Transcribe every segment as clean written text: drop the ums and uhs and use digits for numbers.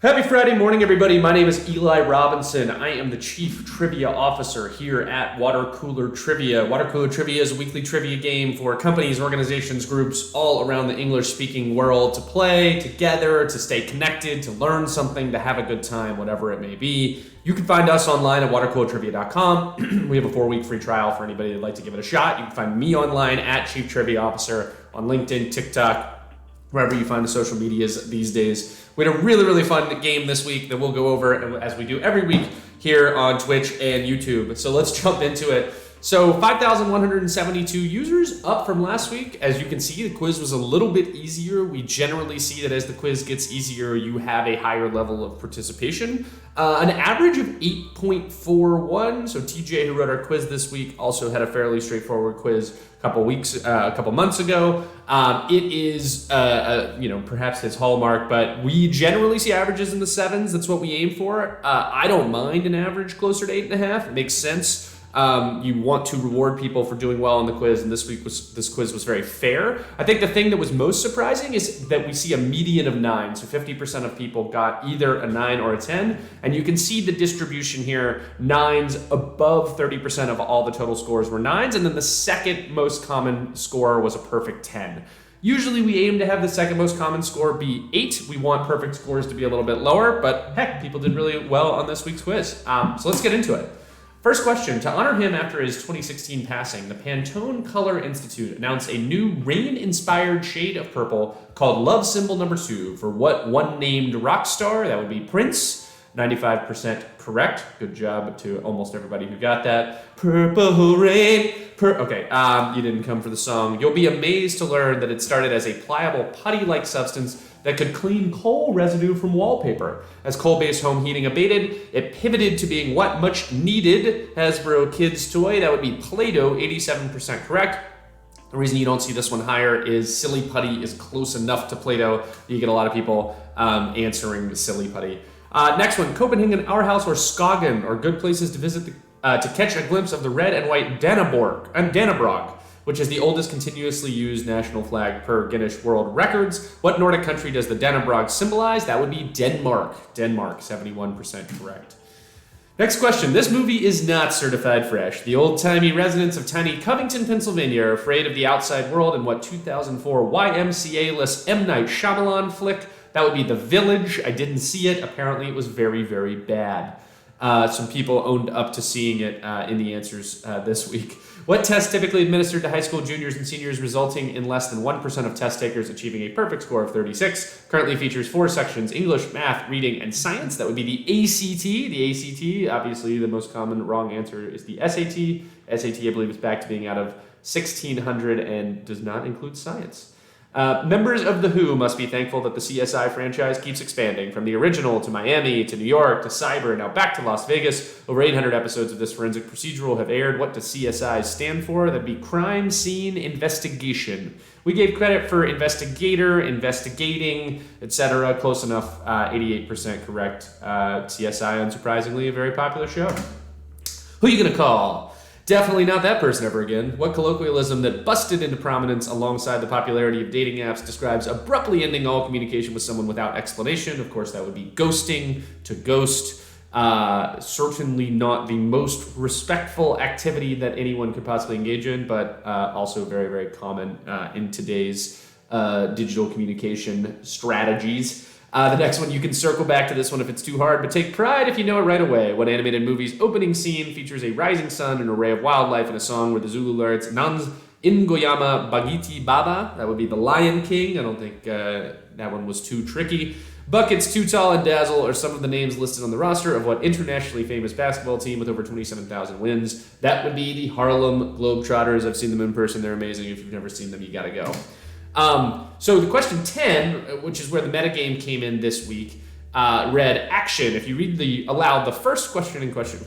Happy Friday morning, everybody. My name is Eli Robinson. I am the Chief Trivia Officer here at Water Cooler Trivia. Water Cooler Trivia is a weekly trivia game for companies, organizations, groups all around the English-speaking world to play together, to stay connected, to learn something, to have a good time, whatever it may be. You can find us online at watercoolertrivia.com. We have a 4-week free trial for anybody that'd like to give it a shot. You can find me online at Chief Trivia Officer on LinkedIn, TikTok, wherever you find the social medias these days. We had a really fun game this week that we'll go over as we do every week here on Twitch and YouTube. So let's jump into it. So 5,172 users up from last week. As you can see, the quiz was a little bit easier. We generally see that as the quiz gets easier, you have a higher level of participation. An average of 8.41. So TJ, who wrote our quiz this week, also had a fairly straightforward quiz a couple months ago. It is, perhaps his hallmark, but we generally see averages in the 7s. That's what we aim for. I don't mind an average closer to 8.5. It makes sense. You want to reward people for doing well on the quiz, and this quiz was very fair. I think the thing that was most surprising is that we see a median of 9, so 50% of people got either a 9 or a 10, and you can see the distribution here. 9s above 30% of all the total scores were 9s, and then the second most common score was a perfect 10. Usually we aim to have the second most common score be 8. We want perfect scores to be a little bit lower, but heck, people did really well on this week's quiz. So let's get into it. First question, to honor him after his 2016 passing, the Pantone Color Institute announced a new rain-inspired shade of purple called Love Symbol No. 2 for what one named rock star? That would be Prince. 95% correct. Good job to almost everybody who got that. Purple rain. Okay, you didn't come for the song. You'll be amazed to learn that it started as a pliable putty-like substance that could clean coal residue from wallpaper. As coal-based home heating abated, it pivoted to being what much needed Hasbro kids toy. That would be Play-Doh, 87% correct. The reason you don't see this one higher is Silly Putty is close enough to Play-Doh. You get a lot of people answering the Silly Putty. Next one, Copenhagen, Our House, or Skagen are good places to visit to catch a glimpse of the red and white Dannebrog, which is the oldest continuously used national flag per Guinness World Records. What Nordic country does the Dannebrog symbolize? That would be Denmark. Denmark, 71% correct. Next question. This movie is not certified fresh. The old-timey residents of tiny Covington, Pennsylvania are afraid of the outside world in what 2004 YMCA-less M. Night Shyamalan flick? That would be The Village. I didn't see it. Apparently it was very bad. Some people owned up to seeing it in the answers this week. What test typically administered to high school juniors and seniors resulting in less than 1% of test takers achieving a perfect score of 36? Currently features 4 sections: English, math, reading, and science. That would be the ACT. The ACT, obviously the most common wrong answer is the SAT. SAT, I believe, is back to being out of 1600 and does not include science. Members of The Who must be thankful that the CSI franchise keeps expanding. From the original to Miami to New York to Cyber, now back to Las Vegas. Over 800 episodes of this forensic procedural have aired. What does CSI stand for? That'd be Crime Scene Investigation. We gave credit for investigator, investigating, etc. Close enough, 88% correct. CSI, unsurprisingly, a very popular show. Who are you gonna call? Definitely not that person ever again. What colloquialism that busted into prominence alongside the popularity of dating apps describes abruptly ending all communication with someone without explanation? Of course, that would be ghosting, to ghost. Certainly not the most respectful activity that anyone could possibly engage in, but also very common in today's digital communication strategies. The next one, you can circle back to this one if it's too hard, but take pride if you know it right away. What animated movie's opening scene features a rising sun, an array of wildlife, and a song where the Zulu lyrics Nans Ngoyama Bagiti Baba? That would be The Lion King. I don't think that one was too tricky. Buckets, Too Tall, and Dazzle are some of the names listed on the roster of what internationally famous basketball team with over 27,000 wins. That would be the Harlem Globetrotters. I've seen them in person. They're amazing. If you've never seen them, you gotta go. So the question 10, which is where the metagame came in this week, read action. If you read aloud the first word in question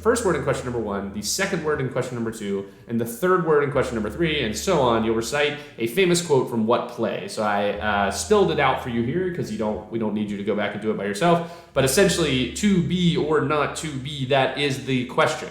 number 1, the second word in question number 2, and the third word in question number 3, and so on, you'll recite a famous quote from what play. So I spilled it out for you here because we don't need you to go back and do it by yourself. But essentially, to be or not to be, that is the question.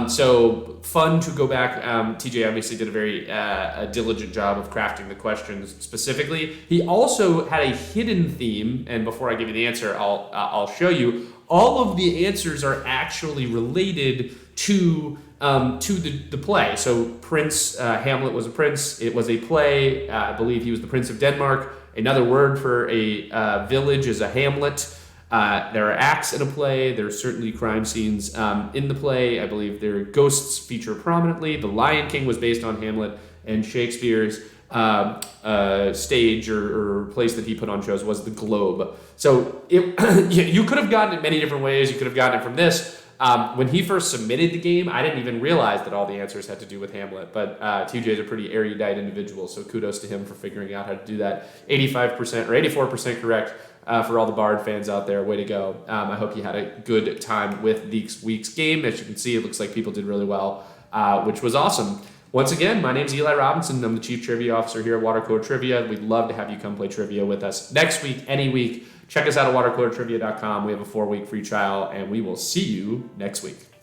So fun to go back. TJ obviously did a very a diligent job of crafting the questions specifically. He also had a hidden theme, and before I give you the answer, I'll show you. All of the answers are actually related to the play. So Prince, Hamlet was a prince. It was a play. I believe he was the Prince of Denmark. Another word for a village is a hamlet. There are acts in a play. There are certainly crime scenes in the play. I believe their ghosts feature prominently. The Lion King was based on Hamlet, and Shakespeare's stage or place that he put on shows was the Globe. So you could have gotten it many different ways. You could have gotten it from this. When he first submitted the game, I didn't even realize that all the answers had to do with Hamlet, but TJ is a pretty erudite individual, so kudos to him for figuring out how to do that. 85% or 84% correct for all the Bard fans out there. Way to go. I hope you had a good time with this week's game. As you can see, it looks like people did really well, which was awesome. Once again, my name's Eli Robinson. I'm the Chief Trivia Officer here at Water Cooler Trivia. We'd love to have you come play trivia with us next week, any week. Check us out at watercoolertrivia.com. We have a 4-week free trial, and we will see you next week.